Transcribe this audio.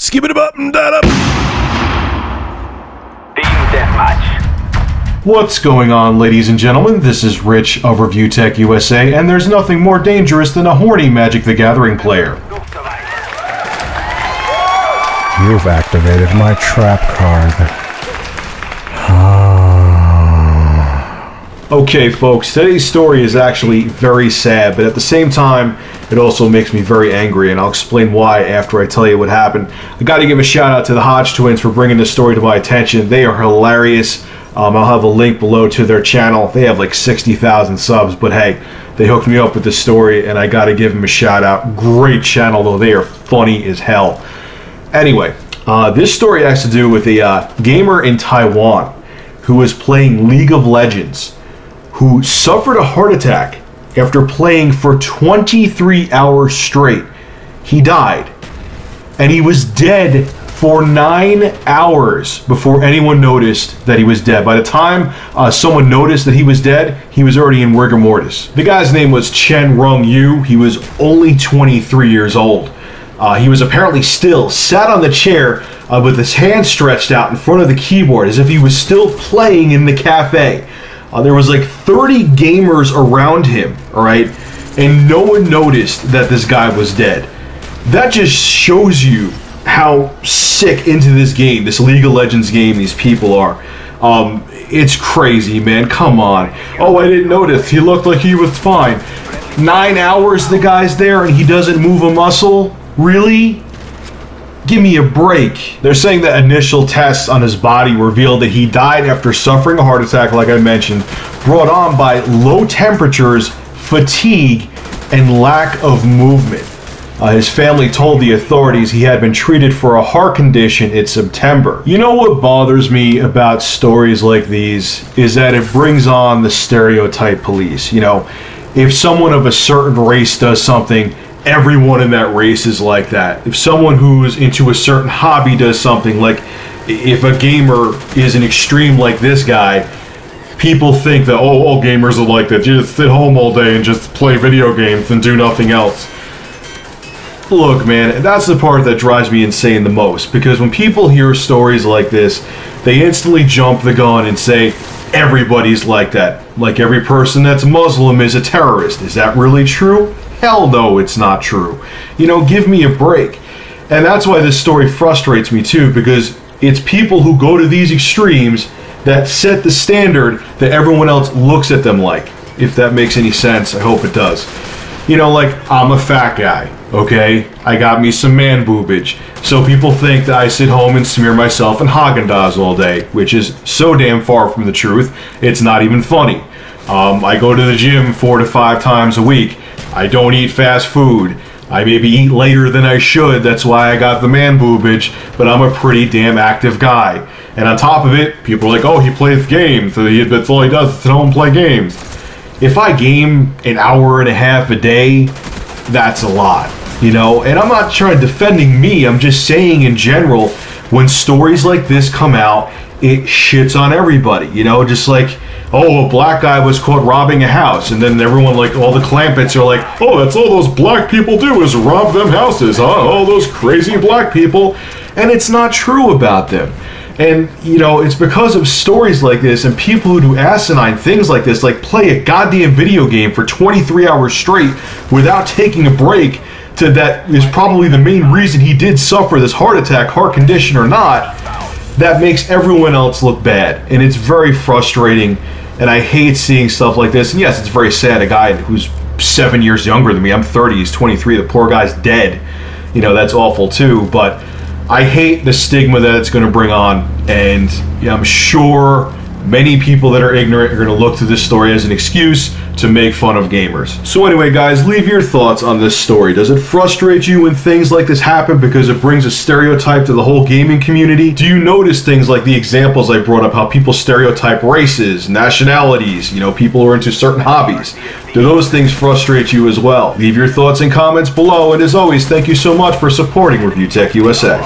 Skip it up and that up. Team Deathmatch. What's going on, ladies and gentlemen? This is Rich of Review Tech USA, and there's nothing more dangerous than a horny Magic the Gathering player. You've activated my trap card. Okay, folks, today's story is actually very sad, but at the same time, it also makes me very angry, and I'll explain why after I tell you what happened. I gotta give a shout out to the Hodge twins for bringing this story to my attention. They are hilarious. I'll have a link below to their channel. They have like 60,000 subs, but hey, they hooked me up with this story, and I gotta give them a shout out. Great channel, though. They are funny as hell. Anyway, this story has to do with a gamer in Taiwan who was playing League of Legends, who suffered a heart attack after playing for 23 hours straight. He died, and he was dead for 9 hours before anyone noticed that he was dead. By the time someone noticed that he was dead, he was already in rigor mortis. The guy's name was Chen Rong Yu. He was only 23 years old. He was apparently still sat on the chair with his hand stretched out in front of the keyboard as if he was still playing in the cafe. There was like 30 gamers around him, all right? And no one noticed that this guy was dead. That just shows you how sick into this game, this League of Legends game, these people are. It's crazy, man. Come on. Oh, I didn't notice. He looked like he was fine. 9 hours the guy's there and he doesn't move a muscle? Really? Give me a break. They're saying that initial tests on his body revealed that he died after suffering a heart attack, like I mentioned, brought on by low temperatures, fatigue, and lack of movement. His family told the authorities he had been treated for a heart condition in September. You know what bothers me about stories like these is that it brings on the stereotype police. You know, if someone of a certain race does something, everyone in that race is like that. If someone who's into a certain hobby does something, like if a gamer is an extreme like this guy, people think that, oh, all gamers are like that. You just sit home all day and just play video games and do nothing else. Look, man, that's the part that drives me insane the most, because when people hear stories like this, they instantly jump the gun and say, everybody's like that. Like every person that's Muslim is a terrorist. Is that really true? Hell no, it's not true. You know, give me a break. And that's why this story frustrates me too, because it's people who go to these extremes that set the standard that everyone else looks at them like. If that makes any sense, I hope it does. You know, like, I'm a fat guy, okay? I got me some man boobage. So people think that I sit home and smear myself in Haagen-Dazs all day, which is so damn far from the truth, it's not even funny. I go to the gym 4 to 5 times a week. I don't eat fast food. I maybe eat later than I should. That's why I got the man boobage, but I'm a pretty damn active guy. And on top of it, people are like, oh, he plays games. So that's all he does is sit home and play games. If I game an hour and a half a day, that's a lot, you know? And I'm not trying to defending me. I'm just saying in general, when stories like this come out, it shits on everybody, you know? Just like, oh, a black guy was caught robbing a house, and then everyone, like, all the clampets are like, oh, that's all those black people do is rob them houses, huh? All those crazy black people. And it's not true about them. And, you know, it's because of stories like this and people who do asinine things like this, like play a goddamn video game for 23 hours straight without taking a break, to that is probably the main reason he did suffer this heart attack, heart condition or not, that makes everyone else look bad. And it's very frustrating. And I hate seeing stuff like this. And yes, it's very sad. A guy who's 7 years younger than me, I'm 30, he's 23, the poor guy's dead. You know, that's awful too. But I hate the stigma that it's going to bring on. And yeah, I'm sure many people that are ignorant are going to look to this story as an excuse to make fun of gamers. So anyway, guys, leave your thoughts on this story. Does it frustrate you when things like this happen because it brings a stereotype to the whole gaming community? Do you notice things like the examples I brought up, how people stereotype races, nationalities, you know, people who are into certain hobbies? Do those things frustrate you as well? Leave your thoughts and comments below, and as always, thank you so much for supporting Review Tech USA.